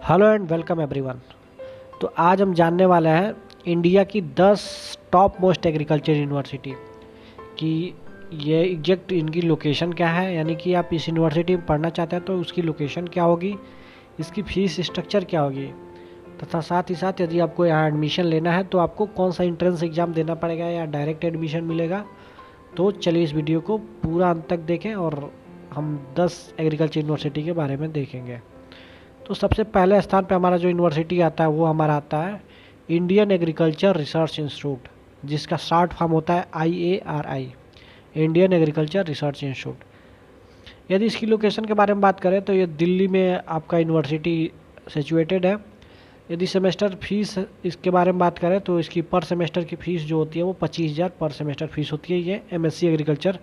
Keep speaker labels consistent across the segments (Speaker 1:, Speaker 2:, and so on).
Speaker 1: Hello and welcome everyone. तो आज हम जानने वाले हैं इंडिया की 10 टॉप मोस्ट एग्रीकल्चर यूनिवर्सिटी की ये एग्जैक्ट इनकी लोकेशन क्या है, यानी कि आप इस यूनिवर्सिटी में पढ़ना चाहते हैं तो उसकी लोकेशन क्या होगी, इसकी फीस स्ट्रक्चर क्या होगी, तथा साथ ही साथ यदि आपको यहाँ एडमिशन लेना है तो आपको कौन सा एंट्रेंस एग्ज़ाम देना पड़ेगा या डायरेक्ट एडमिशन मिलेगा। तो चलिए इस वीडियो को पूरा अंत तक देखें और हम 10 एग्रीकल्चर यूनिवर्सिटी के बारे में देखेंगे। तो सबसे पहले स्थान पे हमारा जो यूनिवर्सिटी आता है वो हमारा आता है इंडियन एग्रीकल्चर रिसर्च इंस्टीट्यूट, जिसका शॉर्ट फॉर्म होता है IARI, Indian agriculture research institute. यदि इसकी लोकेशन के बारे में बात करें तो ये दिल्ली में आपका यूनिवर्सिटी सिचुएटेड है। यदि सेमेस्टर फीस इसके बारे में बात करें तो इसकी पर सेमेस्टर की फ़ीस जो होती है वो 25,000 पर सेमेस्टर फीस होती है। ये MSc एग्रीकल्चर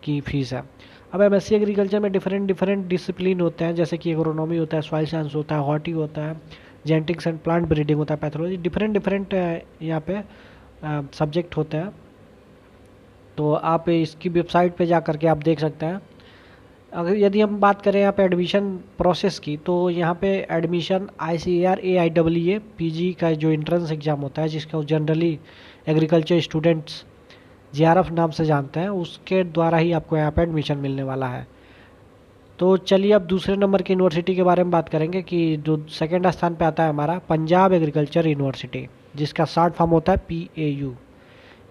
Speaker 1: की फ़ीस है। अब MSc एग्रीकल्चर में डिफरेंट डिसिप्लिन होते हैं, जैसे कि एग्रोनॉमी होता है, सॉइल साइंस होता है, हॉर्टी होता है, जेनेटिक्स एंड प्लांट ब्रीडिंग होता है, पैथोलॉजी, डिफरेंट यहाँ पे सब्जेक्ट होते हैं। तो आप इसकी वेबसाइट पे जा करके आप देख सकते हैं। अगर यदि हम बात करें यहाँ पे एडमिशन प्रोसेस की, तो यहाँ पे एडमिशन ICAR AIAA PG का जो एंट्रेंस एग्ज़ाम होता है, जिसका जनरली एग्रीकल्चर स्टूडेंट्स JRF नाम से जानते हैं, उसके द्वारा ही आपको यहाँ पे एडमिशन मिलने वाला है। तो चलिए अब दूसरे नंबर की यूनिवर्सिटी के बारे में बात करेंगे कि जो सेकंड स्थान पे आता है हमारा पंजाब एग्रीकल्चर यूनिवर्सिटी, जिसका शॉर्ट फॉर्म होता है PAU।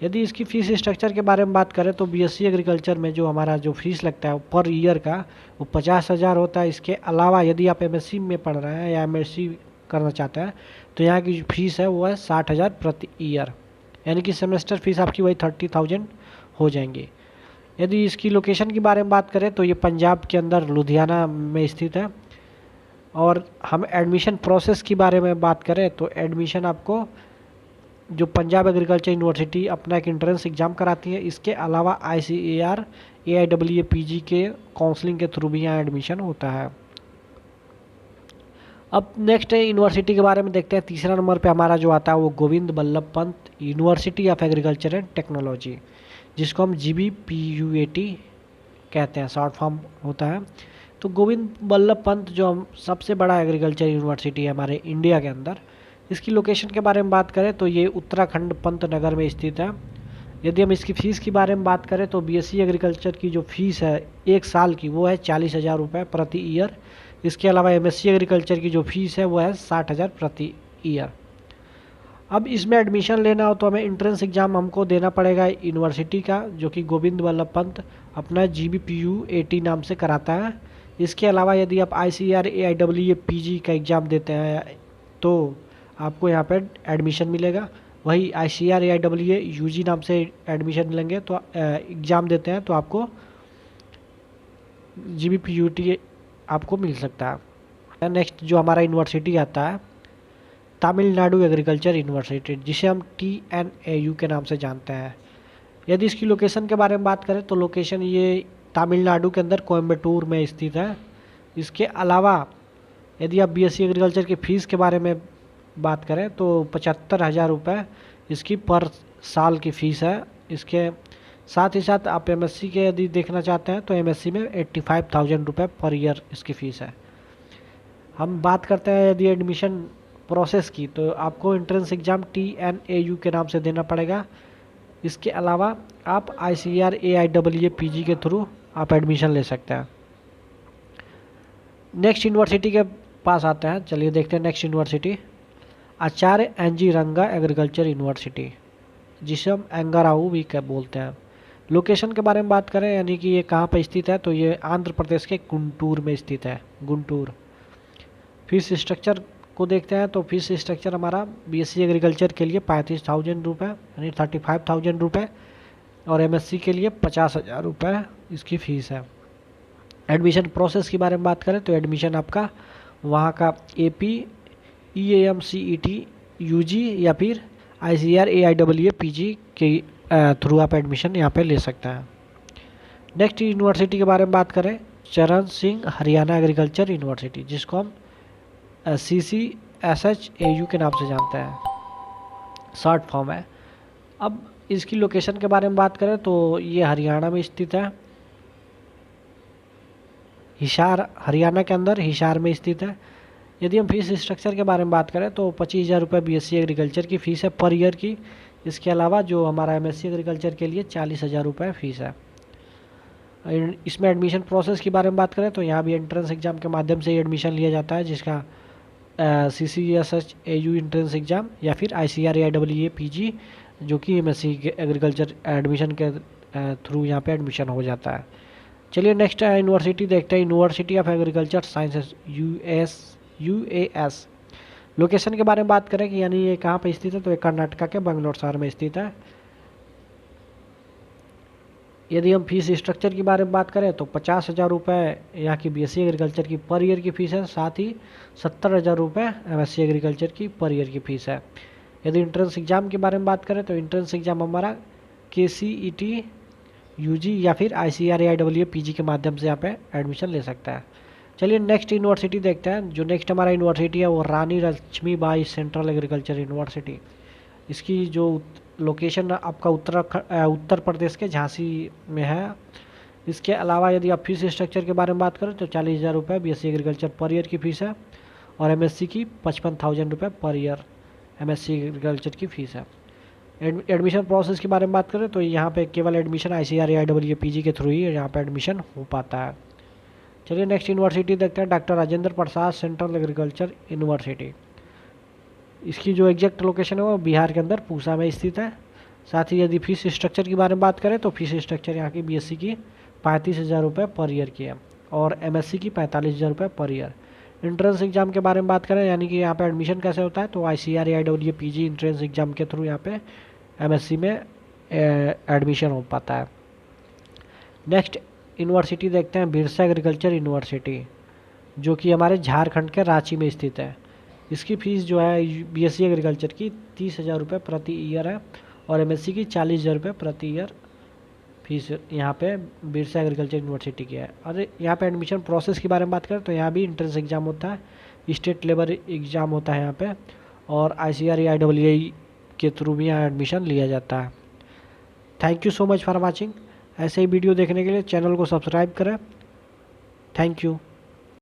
Speaker 1: यदि इसकी फ़ीस स्ट्रक्चर के बारे में बात करें तो BSc एग्रीकल्चर में जो हमारा जो फीस लगता है पर ईयर का वो 50,000 होता है। इसके अलावा यदि आप MSc में पढ़ रहे हैं या MSc करना चाहते हैं तो यहाँ की जो फीस है वो है 60,000 प्रति ईयर, यानी कि सेमेस्टर फीस आपकी वही 30,000 हो जाएंगी। यदि इसकी लोकेशन के बारे में बात करें तो ये पंजाब के अंदर लुधियाना में स्थित है। और हम एडमिशन प्रोसेस के बारे में बात करें तो एडमिशन आपको जो पंजाब एग्रीकल्चर यूनिवर्सिटी अपना एक एंट्रेंस एग्ज़ाम कराती है, इसके अलावा ICAR AIAA PG के काउंसलिंग के थ्रू भी यहाँ एडमिशन होता है। अब नेक्स्ट यूनिवर्सिटी के बारे में देखते हैं। तीसरा नंबर पे हमारा जो आता है वो Govind Ballabh Pant university of agriculture and technology, जिसको हम GBPUAT कहते हैं, शॉर्ट फॉर्म होता है। तो गोविंद बल्लभ पंत जो हम सबसे बड़ा एग्रीकल्चर यूनिवर्सिटी है हमारे इंडिया के अंदर, इसकी लोकेशन के बारे में बात करें तो ये उत्तराखंड पंतनगर में स्थित है। यदि हम इसकी फ़ीस के बारे में बात करें तो BSc एग्रीकल्चर की जो फ़ीस है 1 साल की वो है 40,000 रुपये प्रति ईयर। इसके अलावा MSc एग्रीकल्चर की जो फीस है वो है 60,000 प्रति ईयर। अब इसमें एडमिशन लेना हो तो हमें एंट्रेंस एग्ज़ाम हमको देना पड़ेगा यूनिवर्सिटी का, जो कि गोविंद बल्लभ पंत अपना GBPUAT नाम से कराता है। इसके अलावा यदि आप ICAR AIAA PG का एग्ज़ाम देते हैं तो आपको यहाँ पर एडमिशन मिलेगा। वही ICAR AIAA UG नाम से एडमिशन लेंगे तो एग्ज़ाम देते हैं तो आपको GBPUAT आपको मिल सकता है। नेक्स्ट जो हमारा यूनिवर्सिटी आता है तमिलनाडु एग्रीकल्चर यूनिवर्सिटी, जिसे हम TNAU के नाम से जानते हैं। यदि इसकी लोकेशन के बारे में बात करें तो लोकेशन ये तमिलनाडु के अंदर कोयम्बटूर में स्थित है। इसके अलावा यदि आप BSc एग्रीकल्चर की फ़ीस के बारे में बात करें तो 75,000 रुपये इसकी पर साल की फ़ीस है। इसके साथ ही साथ आप MSc के यदि देखना चाहते हैं तो MSc में 85,000 रुपये पर ईयर इसकी फ़ीस है। हम बात करते हैं यदि एडमिशन प्रोसेस की, तो आपको एंट्रेंस एग्ज़ाम TNAU के नाम से देना पड़ेगा। इसके अलावा आप ICAR AIAA PG के थ्रू आप एडमिशन ले सकते हैं। नेक्स्ट यूनिवर्सिटी के पास आते हैं, चलिए देखते हैं नेक्स्ट यूनिवर्सिटी आचार्य NG रंगा एग्रीकल्चर यूनिवर्सिटी, जिसे हम एंगाराऊ भी बोलते हैं। लोकेशन के बारे में बात करें यानी कि ये कहाँ पर स्थित है तो ये आंध्र प्रदेश के गुंटूर में स्थित है, गुंटूर। फीस स्ट्रक्चर को देखते हैं तो फीस स्ट्रक्चर हमारा BSc एग्रीकल्चर के लिए 35,000 रुपये यानी 35,000 रुपये और MSc के लिए 50,000 रुपये इसकी फ़ीस है। एडमिशन प्रोसेस के बारे में बात करें तो एडमिशन आपका वहाँ का AP EAM CET UG या फिर ICAR AIAA PG के थ्रू आप एडमिशन यहाँ पे ले सकते हैं। नेक्स्ट यूनिवर्सिटी के बारे में बात करें चरण सिंह हरियाणा एग्रीकल्चर यूनिवर्सिटी, जिसको हम CCSHAU के नाम से जानते हैं, शॉर्ट फॉर्म है। अब इसकी लोकेशन के बारे में बात करें तो ये हरियाणा में स्थित है, हिसार हरियाणा के अंदर हिसार में स्थित है। यदि हम फीस स्ट्रक्चर के बारे में बात करें तो 25,000 रुपये BSc एग्रीकल्चर की फ़ीस है पर ईयर की। इसके अलावा जो हमारा MSc एग्रीकल्चर के लिए 40,000 रुपये फ़ीस है। इसमें एडमिशन प्रोसेस के बारे में बात करें तो यहाँ भी एंट्रेंस एग्ज़ाम के माध्यम से एडमिशन लिया जाता है, जिसका CCSH AU एंट्रेंस एग्ज़ाम या फिर ICAR AIEE PG जो कि MSc एग्रीकल्चर एडमिशन के थ्रू यहाँ पे एडमिशन हो जाता है। चलिए नेक्स्ट यूनिवर्सिटी देखते हैं, university of agriculture sciences UAS। Location के बारे में बात करें कि यानी ये कहाँ पे स्थित है, तो ये कर्नाटका के बेंगलोर शहर में स्थित है। यदि हम फीस स्ट्रक्चर के बारे में बात करें तो 50,000 रुपये यहाँ की BSc एग्रीकल्चर की पर ईयर की फ़ीस है, साथ ही 70,000 रुपये MSc एग्रीकल्चर की पर ईयर की फ़ीस है। यदि इंट्रेंस एग्ज़ाम के बारे में बात करें तो इंट्रेंस एग्ज़ाम हमारा KCET UG या फिर ICAR AIEE PG के माध्यम से यहाँ पे एडमिशन ले सकता है। चलिए नेक्स्ट यूनिवर्सिटी देखते हैं। जो नेक्स्ट हमारा यूनिवर्सिटी है वो रानी लक्ष्मीबाई सेंट्रल एग्रीकल्चर यूनिवर्सिटी। इसकी जो लोकेशन आपका उत्तर प्रदेश के झांसी में है। इसके अलावा यदि आप फीस स्ट्रक्चर के बारे में बात करें तो 40,000 रुपये BSc एग्रीकल्चर पर ईयर की फ़ीस है और MSc की 55,000 रुपये पर ईयर MSc एग्रीकल्चर की फ़ीस है। एडमिशन प्रोसेस के बारे में बात करें तो यहाँ पे केवल एडमिशन ICAR AIEE PG के थ्रू ही यहाँ पे एडमिशन हो पाता है। चलिए नेक्स्ट यूनिवर्सिटी देखते हैं, doctor Rajendra Prasad central agriculture university. इसकी जो एग्जैक्ट लोकेशन है वो बिहार के अंदर पूसा में स्थित है। साथ ही यदि फीस स्ट्रक्चर के बारे में बात करें तो फीस स्ट्रक्चर यहाँ की BSc की 35,000 रुपये पर ईयर की है और MSc की 45,000 रुपये पर ईयर। इंट्रेंस एग्ज़ाम के बारे में बात करें यानी कि यहाँ पे एडमिशन कैसे होता है, तो ICAR AIEE PG entrance exam के थ्रू यहाँ पे MSc में एडमिशन हो पाता है। नेक्स्ट यूनिवर्सिटी देखते हैं, बिरसा एग्रीकल्चर यूनिवर्सिटी जो कि हमारे झारखंड के रांची में स्थित है। इसकी फ़ीस जो है BSc एग्रीकल्चर की 30,000 रुपये प्रति ईयर है और MSc की 40,000 रुपये प्रति ईयर फीस यहाँ पे बिरसा एग्रीकल्चर यूनिवर्सिटी की है। और यहाँ पे एडमिशन प्रोसेस के बारे में बात करें तो यहाँ भी इंट्रेंस एग्ज़ाम होता है, स्टेट लेवल एग्ज़ाम होता है यहाँ पे और ICAR AIEE के थ्रू भी यहाँ एडमिशन लिया जाता है। Thank you so much for watching. ऐसे ही वीडियो देखने के लिए चैनल को सब्सक्राइब करें। Thank you.